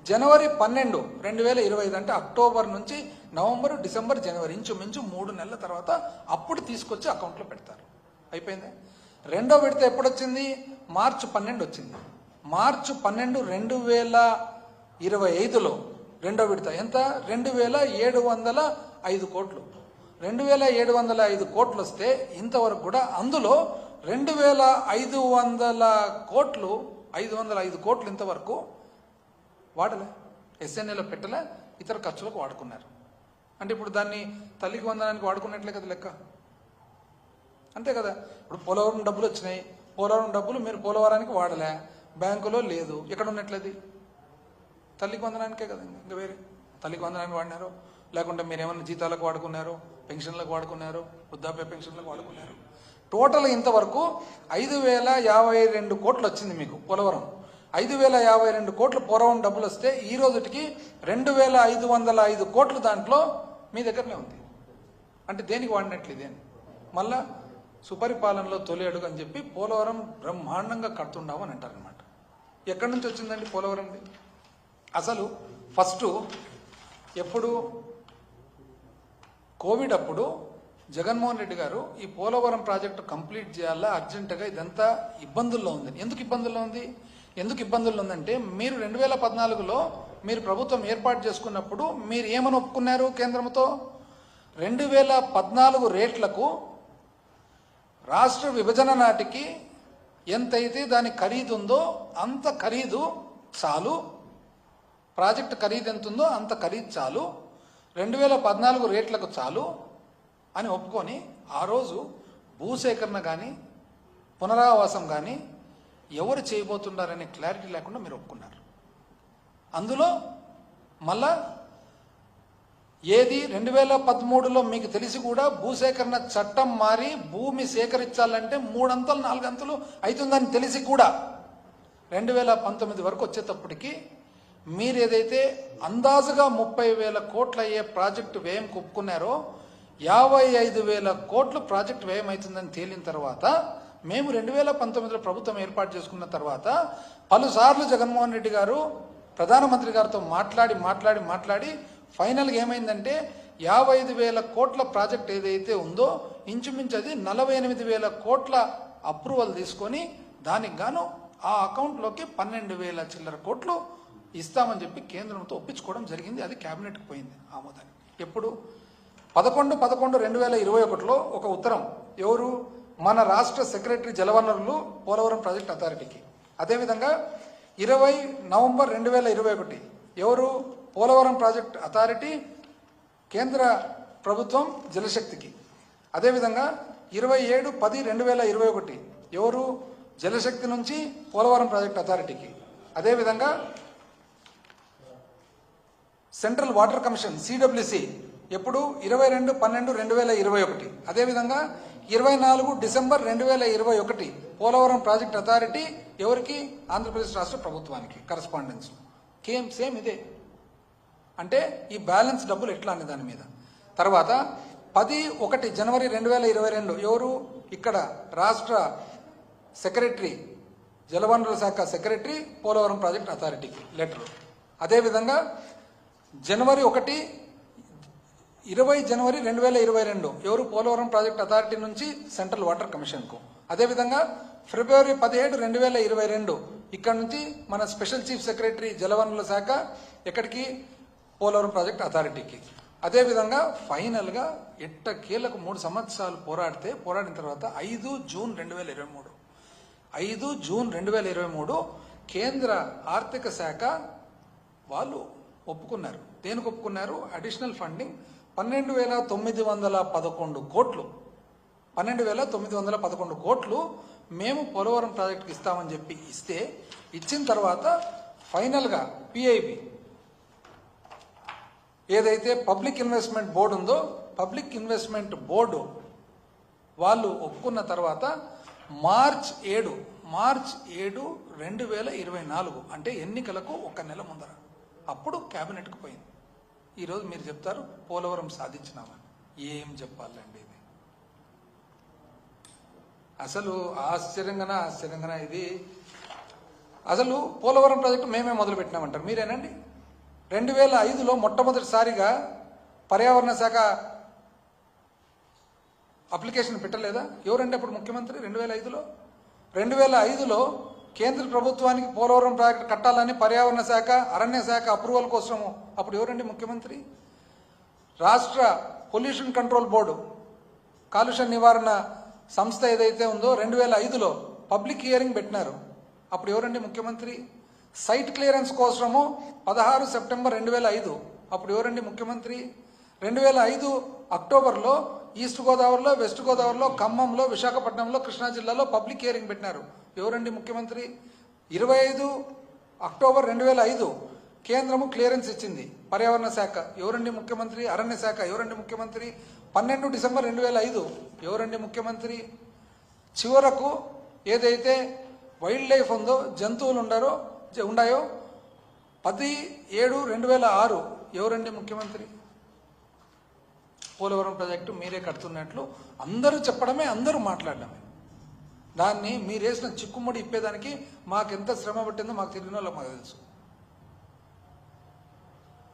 జనవరి 12, 2025 అంటే అక్టోబర్ నుంచి నవంబర్, డిసెంబర్, జనవరి ఇంచుమించు 3 నెలల తర్వాత అప్పుడు తీసుకొచ్చి అకౌంట్లో పెడతారు అయిపోయింది రెండో విడత ఎప్పుడు వచ్చింది మార్చి 12 వచ్చింది మార్చి 12, 2025లో రెండో విడత ఎంత 2,705 కోట్లు 2,705 కోట్లు వస్తే ఇంతవరకు కూడా అందులో 2,500 కోట్లు 505 కోట్లు ఇంతవరకు వాడలే SNAలో పెట్టలే ఇతర ఖర్చులకు వాడుకున్నారు అంటే ఇప్పుడు దాన్ని తల్లికి వందనానికి వాడుకున్నట్లే కదా లెక్క అంతే కదా ఇప్పుడు పోలవరం డబ్బులు వచ్చినాయి పోలవరం డబ్బులు మీరు పోలవరానికి వాడలే బ్యాంకులో లేదు ఎక్కడ ఉన్నట్లది తల్లికి వందనానికే కదా ఇంకా వేరే తల్లికి వందనానికి వాడినారు లేకుంటే మీరు ఏమన్నా జీతాలకు వాడుకున్నారు పెన్షన్లకు వాడుకున్నారు వృద్ధాప్య పెన్షన్లకు వాడుకున్నారు టోటల్ ఇంతవరకు 5,052 కోట్లు వచ్చింది మీకు పోలవరం 5,052 కోట్లు పోలవరం డబ్బులు వస్తే ఈ రోజుకి 2,505 కోట్లు దాంట్లో మీ దగ్గరనే ఉంది అంటే దేనికి వాడినట్లు ఇదేని మళ్ళా సుపరిపాలనలో తొలి అడుగు అని చెప్పి పోలవరం బ్రహ్మాండంగా కడుతున్నావు అని అంటారనమాట ఎక్కడి నుంచి వచ్చిందండి పోలవరంది అసలు ఫస్ట్ ఎప్పుడు కోవిడ్ అప్పుడు జగన్మోహన్ రెడ్డి గారు ఈ పోలవరం ప్రాజెక్టు కంప్లీట్ చేయాలా అర్జెంటుగా, ఇదంతా ఇబ్బందుల్లో ఉంది. ఎందుకు ఇబ్బందుల్లో ఉంది? ఎందుకు ఇబ్బందుల్లో ఉందంటే మీరు 2014లో మీరు ప్రభుత్వం ఏర్పాటు చేసుకున్నప్పుడు మీరు ఏమని ఒప్పుకున్నారు కేంద్రంతో? 2014 రేట్లకు రాష్ట్ర విభజన నాటికి ఎంతైతే దాని ఖరీదు ఉందో అంత ఖరీదు చాలు, ప్రాజెక్టు ఖరీదు ఎంత ఉందో అంత ఖరీదు చాలు, 2014 రేట్లకు చాలు అని ఒప్పుకొని ఆ రోజు భూసేకరణ కానీ పునరావాసం కానీ ఎవరు చేయబోతున్నారనే క్లారిటీ లేకుండా మీరు ఒప్పుకున్నారు. అందులో మళ్ళా ఏది 2013లో మీకు తెలిసి కూడా భూసేకరణ చట్టం మారి భూమి సేకరించాలంటే 3 అంతలు 4 అంతలు అవుతుందని తెలిసి కూడా 2019 వరకు వచ్చేటప్పటికి మీరు ఏదైతే అందాజుగా 30,000 కోట్లు అయ్యే ప్రాజెక్టు వ్యయం ఒప్పుకున్నారో 55,000 కోట్లు ప్రాజెక్టు వ్యయం అవుతుందని తేలిన తర్వాత మేము 2019లో ప్రభుత్వం ఏర్పాటు చేసుకున్న తర్వాత పలుసార్లు జగన్మోహన్ రెడ్డి గారు ప్రధానమంత్రి గారితో మాట్లాడి ఫైనల్గా ఏమైందంటే 55,000 కోట్ల ప్రాజెక్ట్ ఏదైతే ఉందో ఇంచుమించు అది 48,000 కోట్ల అప్రూవల్ తీసుకొని దానికి గాను ఆ అకౌంట్లోకి 12,000 చిల్లర కోట్లు ఇస్తామని చెప్పి కేంద్రంతో ఒప్పించుకోవడం జరిగింది. అది క్యాబినెట్కి పోయింది ఆమోదాన్ని. ఎప్పుడు 11/11/2021లో ఒక ఉత్తరం ఎవరు మన రాష్ట్ర సెక్రటరీ జలవనరులు పోలవరం ప్రాజెక్ట్ అథారిటీకి, అదేవిధంగా 20 నవంబర్ 2021 ఎవరు పోలవరం ప్రాజెక్ట్ అథారిటీ కేంద్ర ప్రభుత్వం జలశక్తికి, అదేవిధంగా 27/10/2021 ఎవరు జలశక్తి నుంచి పోలవరం ప్రాజెక్ట్ అథారిటీకి, అదేవిధంగా సెంట్రల్ వాటర్ కమిషన్ సిడబ్ల్యూసి ఎప్పుడు 22/12/2021, అదేవిధంగా 24 డిసెంబర్ 2021 పోలవరం ప్రాజెక్ట్ అథారిటీ ఎవరికి? ఆంధ్రప్రదేశ్ రాష్ట్ర ప్రభుత్వానికి కరస్పాండెన్స్ సేమ్ ఇదే. అంటే ఈ బ్యాలెన్స్ డబ్బులు ఎట్లా అనే దాని మీద. తర్వాత 10/1 జనవరి 2022 ఎవరు? ఇక్కడ రాష్ట్ర సెక్రటరీ జలవనరుల శాఖ సెక్రటరీ పోలవరం ప్రాజెక్ట్ అథారిటీకి లెటర్. అదేవిధంగా 20 జనవరి 2022 ఎవరు? పోలవరం ప్రాజెక్ట్ అథారిటీ నుంచి సెంట్రల్ వాటర్ కమిషన్కు. అదేవిధంగా ఫిబ్రవరి 17, 2022 ఇక్కడ నుంచి మన స్పెషల్ చీఫ్ సెక్రటరీ జలవనరుల శాఖ ఎక్కడికి? పోలవరం ప్రాజెక్ట్ అథారిటీకి. అదేవిధంగా ఫైనల్గా ఎట్టకేలకు 3 సంవత్సరాలు పోరాడిన తర్వాత 5 జూన్ 2023 కేంద్ర ఆర్థిక శాఖ వాళ్ళు ఒప్పుకున్నారు. దేనికి ఒప్పుకున్నారు? అడిషనల్ ఫండింగ్ 12,911 కోట్లు 12,911 కోట్లు మేము పోలవరం ప్రాజెక్టుకి ఇస్తామని చెప్పి ఇచ్చిన తర్వాత ఫైనల్గా పిఐబి ఏదైతే పబ్లిక్ ఇన్వెస్ట్మెంట్ బోర్డు ఉందో పబ్లిక్ ఇన్వెస్ట్మెంట్ బోర్డు వాళ్ళు ఒప్పుకున్న తర్వాత మార్చ్ 7, 2024 అంటే ఎన్నికలకు 1 నెల ముందర అప్పుడు క్యాబినెట్కి పోయింది. ఈరోజు మీరు చెప్తారు పోలవరం సాధించినామని. ఏం చెప్పాలండి ఇది? అసలు ఆశ్చర్యంగా ఇది. అసలు పోలవరం ప్రాజెక్టు మేమే మొదలు పెట్టినామంటారు. మీరేనండి 2005లో మొట్టమొదటిసారిగా పర్యావరణ శాఖ అప్లికేషన్ పెట్టలేదా? ఎవరండి అప్పుడు ముఖ్యమంత్రి? 2005లో కేంద్ర ప్రభుత్వానికి పోలవరం ప్రాజెక్టు కట్టాలని పర్యావరణ శాఖ అరణ్య శాఖ అప్రూవల్ కోసము అప్పుడు ఎవరండి ముఖ్యమంత్రి? రాష్ట్ర పొల్యూషన్ కంట్రోల్ బోర్డు కాలుష్య నివారణ సంస్థ ఏదైతే ఉందో 2005లో పబ్లిక్ హియరింగ్ పెట్టినారు. అప్పుడు ఎవరండి ముఖ్యమంత్రి? సైట్ క్లియరెన్స్ కోసము 16 సెప్టెంబర్ 2005 అప్పుడు ఎవరండి ముఖ్యమంత్రి? 2005 అక్టోబర్లో ఈస్ట్ గోదావరిలో, వెస్ట్ గోదావరిలో, ఖమ్మంలో, విశాఖపట్నంలో, కృష్ణా జిల్లాలో పబ్లిక్ హియరింగ్ పెట్టినారు. ఎవరండి ముఖ్యమంత్రి? 25 అక్టోబర్ 2005 కేంద్రము క్లియరెన్స్ ఇచ్చింది పర్యావరణ శాఖ. ఎవరండి ముఖ్యమంత్రి? అరణ్య శాఖ. ఎవరండి ముఖ్యమంత్రి? 12 డిసెంబర్ 2005 ఎవరండి ముఖ్యమంత్రి? చివరకు ఏదైతే వైల్డ్ లైఫ్ ఉందో, జంతువులు ఉన్నాయో 10/7/2006 ఎవరండి ముఖ్యమంత్రి? పోలవరం ప్రాజెక్టు మీరే కడుతున్నట్లు అందరూ చెప్పడమే, అందరూ మాట్లాడడమే. దాన్ని మీరేసిన చిక్కుముడి ఇప్పేదానికి మాకెంత శ్రమ పట్టిందో మాకు తెలియని వాళ్ళకి మాకు తెలుసు.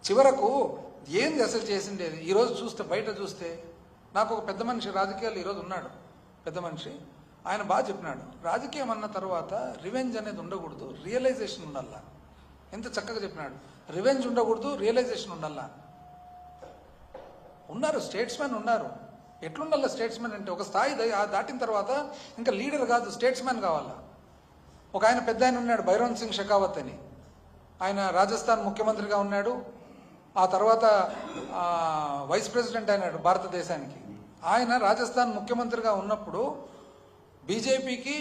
చివరకు ఏంది అసలు చేసిండేది? ఈరోజు చూస్తే, బయట చూస్తే నాకు ఒక పెద్ద మనిషి రాజకీయాలు ఈరోజు ఉన్నాడు, పెద్ద మనిషి, ఆయన బాగా చెప్పినాడు, రాజకీయం అన్న తర్వాత రివెంజ్ అనేది ఉండకూడదు, రియలైజేషన్ ఉండాలా. ఎంత చక్కగా చెప్పినాడు, రివెంజ్ ఉండకూడదు, రియలైజేషన్ ఉండాలా. ఉన్నారు స్టేట్స్మెన్ ఉన్నారు. ఎట్లుండాల స్టేట్స్మెన్ అంటే ఒక స్థాయి దాటిన తర్వాత ఇంకా లీడర్ కాదు, స్టేట్స్మెన్ కావాలా. ఒక ఆయన పెద్ద ఆయన ఉన్నాడు, భైరోన్ సింగ్ షెకావత్ అని, ఆయన రాజస్థాన్ ముఖ్యమంత్రిగా ఉన్నాడు, ఆ తర్వాత వైస్ ప్రెసిడెంట్ అయినాడు భారతదేశానికి. ఆయన రాజస్థాన్ ముఖ్యమంత్రిగా ఉన్నప్పుడు బీజేపీకి,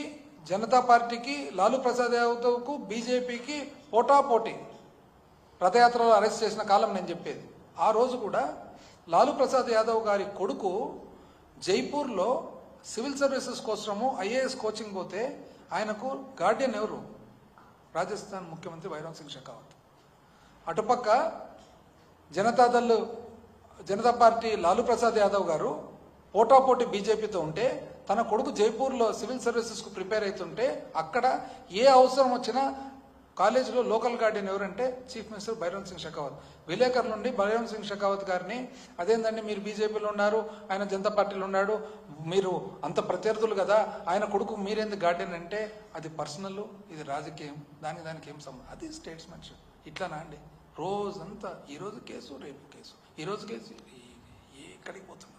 జనతా పార్టీకి, లాలూ ప్రసాద్ యాదవ్కు బీజేపీకి పోటాపోటీ రథయాత్రలో అరెస్ట్ చేసిన కాలం నేను చెప్పేది. ఆ రోజు కూడా లాలూ ప్రసాద్ యాదవ్ గారి కొడుకు జైపూర్లో సివిల్ సర్వీసెస్ కోసము ఐఏఎస్ కోచింగ్ పోతే ఆయనకు గార్డియన్ ఎవరు? రాజస్థాన్ ముఖ్యమంత్రి భైరోన్ సింగ్ షెకావత్. అటుపక్క జనతా పార్టీ లాలూ ప్రసాద్ యాదవ్ గారు పోటాపోటీ బీజేపీతో ఉంటే తన కొడుకు జైపూర్లో సివిల్ సర్వీసెస్కు ప్రిపేర్ అవుతుంటే అక్కడ ఏ అవసరం వచ్చినా కాలేజీలో లోకల్ గార్డియన్ ఎవరంటే చీఫ్ మినిస్టర్ భైరోన్ సింగ్ షెకావత్. విలేకరుల నుండి భైరోన్ సింగ్ షెకావత్ గారిని, అదేంటండి మీరు బీజేపీలో ఉన్నారు, ఆయన జనతా పార్టీలో ఉన్నాడు, మీరు అంత ప్రత్యర్థులు కదా, ఆయన కొడుకు మీరేంది గార్డియన్ అంటే అది పర్సనల్, ఇది రాజకీయం, దానికి ఏం సంబంధం? అది స్టేట్స్మెన్షిప్. ఇట్లానా అండి? రోజంతా ఈరోజు కేసు, రేపు కేసు, ఈరోజు కేసు, ఎక్కడికి పోతున్నాం?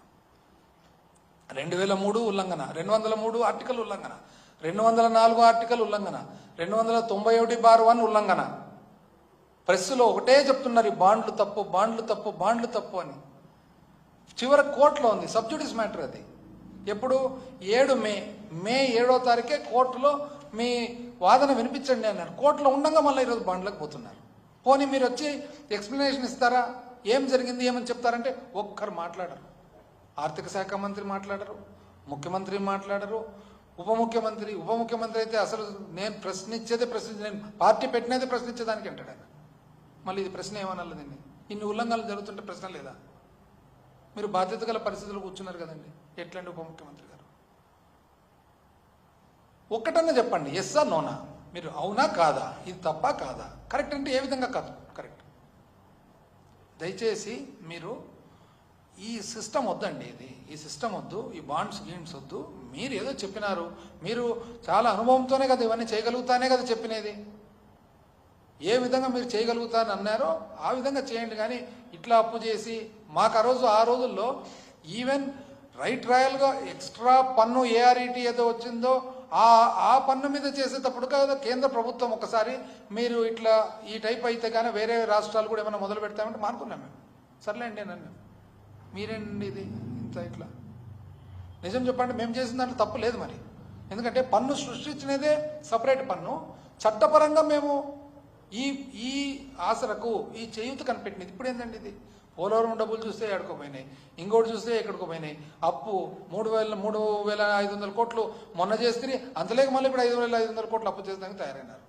2003 ఉల్లంఘన, 203 ఆర్టికల్ ఉల్లంఘన, 204 ఆర్టికల్ ఉల్లంఘన, 291/1 ఉల్లంఘన. ప్రెస్లో ఒకటే చెప్తున్నారు, ఈ బాండ్లు తప్పు, బాండ్లు తప్పు, బాండ్లు తప్పు అని. చివరి కోర్టులో ఉంది, సబ్జుడిస్ మ్యాటర్ అది. ఎప్పుడు? 7 మే 7వ తారీఖే కోర్టులో మీ వాదన వినిపించండి అన్నారు. కోర్టులో ఉండగా మళ్ళీ ఈరోజు బాండ్లకు పోతున్నారు. పోనీ మీరు వచ్చి ఎక్స్ప్లెనేషన్ ఇస్తారా? ఏం జరిగింది, ఏమని చెప్తారంటే ఒక్కరు మాట్లాడరు. ఆర్థిక శాఖ మంత్రి మాట్లాడరు, ముఖ్యమంత్రి మాట్లాడరు, ఉప ముఖ్యమంత్రి అయితే అసలు నేను నేను పార్టీ పెట్టినదే ప్రశ్నించేదానికి అంటాడు ఆయన. మళ్ళీ ఇది ప్రశ్న ఏమనాలి? దీన్ని ఇన్ని ఉల్లంఘనలు జరుగుతుంటే ప్రశ్న లేదా? మీరు బాధ్యత గల పరిస్థితులు కూర్చున్నారు కదండి, ఎట్లాంటి ఉప ముఖ్యమంత్రి గారు? ఒక్కటన్నా చెప్పండి, ఎస్సా నోనా, మీరు అవునా కాదా, ఇది తప్పా కాదా, కరెక్ట్ అంటే ఏ విధంగా కాదు కరెక్ట్. దయచేసి మీరు ఈ సిస్టమ్ వద్దండి, ఈ సిస్టమ్ వద్దు, ఈ బాండ్స్ గీండ్స్ వద్దు. మీరు ఏదో చెప్పినారు, మీరు చాలా అనుభవంతోనే కదా ఇవన్నీ చేయగలుగుతానే కదా చెప్పినది. ఏ విధంగా మీరు చేయగలుగుతానని అన్నారో ఆ విధంగా చేయండి. కానీ ఇట్లా అప్పు చేసి మాకు ఆ రోజుల్లో ఈవెన్ రైట్ రాయల్గా ఎక్స్ట్రా పన్ను ఏఆర్ఈటీ ఏదో వచ్చిందో ఆ పన్ను మీద చేసేటప్పుడు కదా కేంద్ర ప్రభుత్వం ఒకసారి మీరు ఇట్లా ఈ టైప్ అయితే కానీ వేరే రాష్ట్రాలు కూడా ఏమైనా మొదలు పెడతామంటే మానుకున్నాం మేము. సర్లేండి నన్ను మీరేండి ఇది ఇంత ఇట్లా? నిజం చెప్పండి, మేము చేసిన దాంట్లో తప్పు లేదు మరి. ఎందుకంటే పన్ను సృష్టించినదే సపరేట్ పన్ను, చట్టపరంగా మేము ఈ ఆసరకు ఈ చేయూత కనిపెట్టినది. ఇప్పుడు ఏంటండి ఇది? పోలవరం డబ్బులు చూస్తే ఎక్కడికోపోయినాయి, ఇంకోటి చూస్తే ఎక్కడికో పోయినాయి. అప్పు 3,500 కోట్లు మొన్న చేస్తే అంతలేక మళ్ళీ ఇప్పుడు 5,500 కోట్లు అప్పు చేసేదానికి తయారైనారు.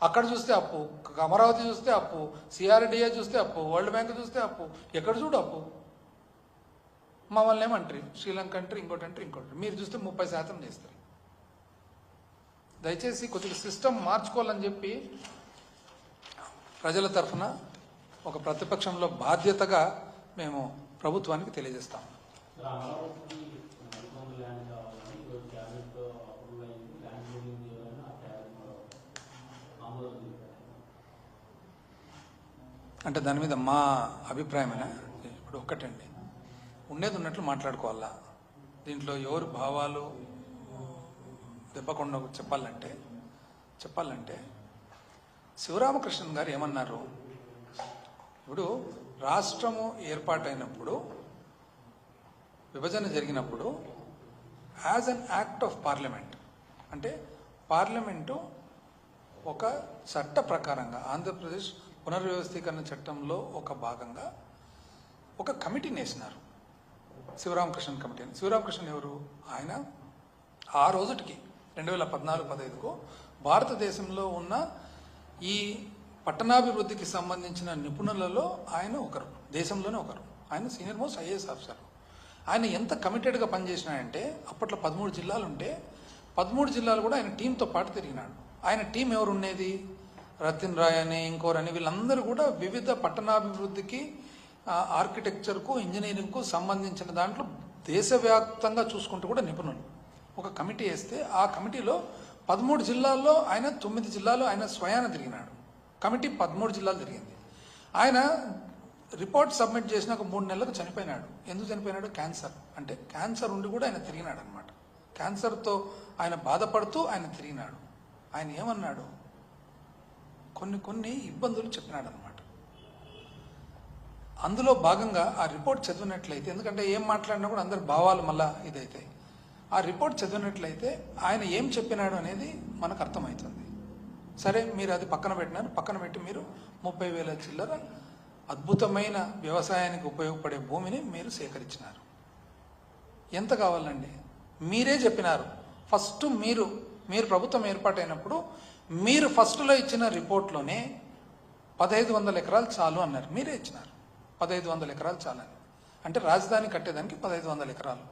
అక్కడ చూస్తే అప్పు, అమరావతి చూస్తే అప్పు, సిఆర్డిఏ చూస్తే అప్పు, వరల్డ్ బ్యాంక్ చూస్తే అప్పు, ఎక్కడ చూడు అప్పు. మమ్మల్ని ఏమంటారు? శ్రీలంక అంటారు, ఇంకోటి అంటారు, ఇంకోటి. మీరు చూస్తే 30% చేస్తారు. దయచేసి కొద్దిగా సిస్టమ్ మార్చుకోవాలని చెప్పి ప్రజల తరఫున ఒక ప్రతిపక్షంలో బాధ్యతగా మేము ప్రభుత్వానికి తెలియజేస్తాము. అంటే దాని మీద మా అభిప్రాయమేనా? ఇప్పుడు ఒక్కటండి, ఉండేది ఉన్నట్లు మాట్లాడుకోవాలా. దీంట్లో ఎవరు భావాలు దెబ్బకుండా చెప్పాలంటే శివరామకృష్ణన్ గారు ఏమన్నారు? ఇప్పుడు రాష్ట్రము ఏర్పాటైనప్పుడు, విభజన జరిగినప్పుడు as an act of parliament, అంటే పార్లమెంటు ఒక చట్ట ప్రకారంగా ఆంధ్రప్రదేశ్ పునర్వ్యవస్థీకరణ చట్టంలో ఒక భాగంగా ఒక కమిటీని వేసినారు, శివరామకృష్ణన్ కమిటీని. శివరామకృష్ణన్ ఎవరు? ఆయన ఆ రోజుటికి 2014-15కు భారతదేశంలో ఉన్న ఈ పట్టణాభివృద్ధికి సంబంధించిన నిపుణులలో ఆయన ఒకరు, దేశంలోనే ఒకరు. ఆయన సీనియర్ మోస్ట్ ఐఏఎస్ ఆఫీసర్. ఆయన ఎంత కమిటెడ్గా పనిచేసినాడంటే అప్పట్లో 13 జిల్లాలు ఉంటే 13 జిల్లాలు కూడా ఆయన టీంతో పాటు తిరిగినాడు. ఆయన టీం ఎవరు ఉండేది? రతిన్ రాయ్ అని, ఇంకోరని, వీళ్ళందరూ కూడా వివిధ పట్టణాభివృద్ధికి, ఆర్కిటెక్చర్కు, ఇంజనీరింగ్కు సంబంధించిన దాంట్లో దేశవ్యాప్తంగా చూసుకుంటూ కూడా నిపుణులు ఒక కమిటీ వేస్తే ఆ కమిటీలో 13 జిల్లాల్లో ఆయన 9 జిల్లాల్లో ఆయన స్వయాన తిరిగినాడు. కమిటీ 13 జిల్లాలు తిరిగింది. ఆయన రిపోర్ట్ సబ్మిట్ చేసినాక 3 నెలలకు చనిపోయినాడు. ఎందుకు చనిపోయినాడు? క్యాన్సర్. అంటే క్యాన్సర్ ఉండి కూడా ఆయన తిరిగినాడు అనమాట. క్యాన్సర్తో ఆయన బాధపడుతూ ఆయన తిరిగినాడు. ఆయన ఏమన్నాడు? కొన్ని ఇబ్బందులు చెప్పినాడు అనమాట. అందులో భాగంగా ఆ రిపోర్ట్ చదివినట్లయితే, ఎందుకంటే ఏం మాట్లాడినా కూడా అందరి భావాలు మళ్ళా ఇదైతే, ఆ రిపోర్ట్ చదివినట్లయితే ఆయన ఏం చెప్పినాడు అనేది మనకు అర్థమవుతుంది. సరే, మీరు అది పక్కన పెట్టినారు. పక్కన పెట్టి మీరు 30,000 చిల్లర అద్భుతమైన వ్యవసాయానికి ఉపయోగపడే భూమిని మీరు సేకరించినారు. ఎంత కావాలండి? మీరే చెప్పినారు. ఫస్ట్ మీరు ప్రభుత్వం ఏర్పాటైనప్పుడు మీరు ఫస్ట్లో ఇచ్చిన రిపోర్ట్లోనే 1500 ఎకరాలు చాలు అన్నారు. మీరే ఇచ్చినారు 1500 ఎకరాలు చాలని. అంటే రాజధాని కట్టేదానికి 1500 ఎకరాలు.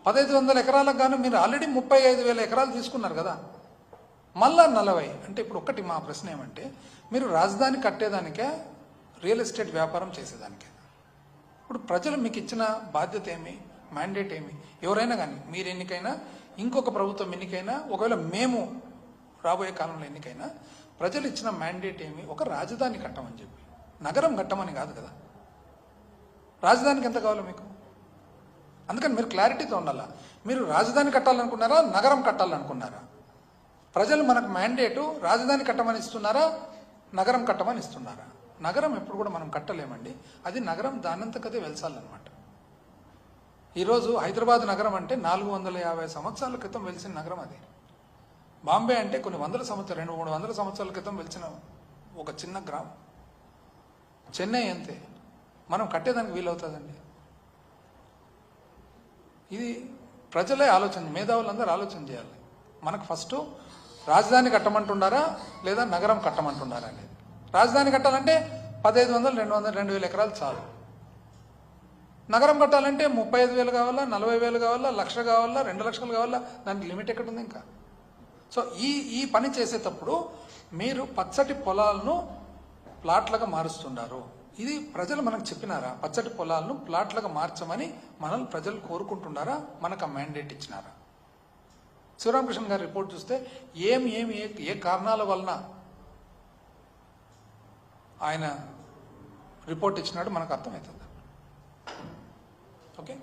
1500 ఎకరాలకు గాను మీరు ఆల్రెడీ 35,000 ఎకరాలు తీసుకున్నారు కదా, మళ్ళా 40. అంటే ఇప్పుడు ఒక్కటి మా ప్రశ్న ఏమంటే, మీరు రాజధాని కట్టేదానికే రియల్ ఎస్టేట్ వ్యాపారం చేసేదానికే? ఇప్పుడు ప్రజలు మీకు ఇచ్చిన బాధ్యత ఏమి, మ్యాండేట్ ఏమి? ఎవరైనా కానీ, మీరు ఎన్నికైనా, ఇంకొక ప్రభుత్వం ఎన్నికైనా, ఒకవేళ మేము రాబోయే కాలంలో ఎన్నికైనా, ప్రజలు ఇచ్చిన మ్యాండేట్ ఏమి? ఒక రాజధాని కట్టమని చెప్పి, నగరం కట్టమని కాదు కదా. రాజధానికి ఎంత కావాలో మీకు? అందుకని మీరు క్లారిటీతో ఉండాలా. మీరు రాజధాని కట్టాలనుకున్నారా, నగరం కట్టాలనుకున్నారా? ప్రజలు మనకు మ్యాండేటు రాజధాని కట్టమని ఇస్తున్నారా, నగరం కట్టమని ఇస్తున్నారా? నగరం ఎప్పుడు కూడా మనం కట్టలేమండి. అది నగరం దానంతకదే వెలిసాలన్నమాట. ఈరోజు హైదరాబాద్ నగరం అంటే 450 సంవత్సరాల క్రితం వెలిసిన నగరం అది. బాంబే అంటే కొన్ని 100 సంవత్సరాలు, 200-300 సంవత్సరాల క్రితం వెలిసిన ఒక చిన్న గ్రామం. చెన్నై అంతే. మనం కట్టేదానికి వీలవుతుందండి? ఇది ప్రజలే ఆలోచన, మేధావులందరూ ఆలోచన చేయాలి. మనకు ఫస్ట్ రాజధాని కట్టమంటున్నారా లేదా నగరం కట్టమంటున్నారా అనేది. రాజధాని కట్టాలంటే 1500, 200, 2000 ఎకరాలు చాలు. నగరం కట్టాలంటే 35,000 కావాలా, 40,000 కావాలా, 1,00,000 కావాలా, 2 లక్షలు కావాలా? దానికి లిమిట్ ఎక్కడ ఉంది ఇంకా? సో ఈ పని చేసేటప్పుడు మీరు పచ్చటి పొలాలను ప్లాట్లుగా మారుస్తున్నారు. ఇది ప్రజలు మనకు చెప్పినారా? పచ్చటి పొలాలను ప్లాట్లుగా మార్చమని మనల్ని ప్రజలు కోరుకుంటున్నారా? మనకు ఆ మ్యాండేట్ ఇచ్చినారా? శివరామకృష్ణ గారి రిపోర్ట్ చూస్తే ఏ కారణాల వలన ఆయన రిపోర్ట్ ఇచ్చినాడు మనకు అర్థమవుతుంది. ఓకే.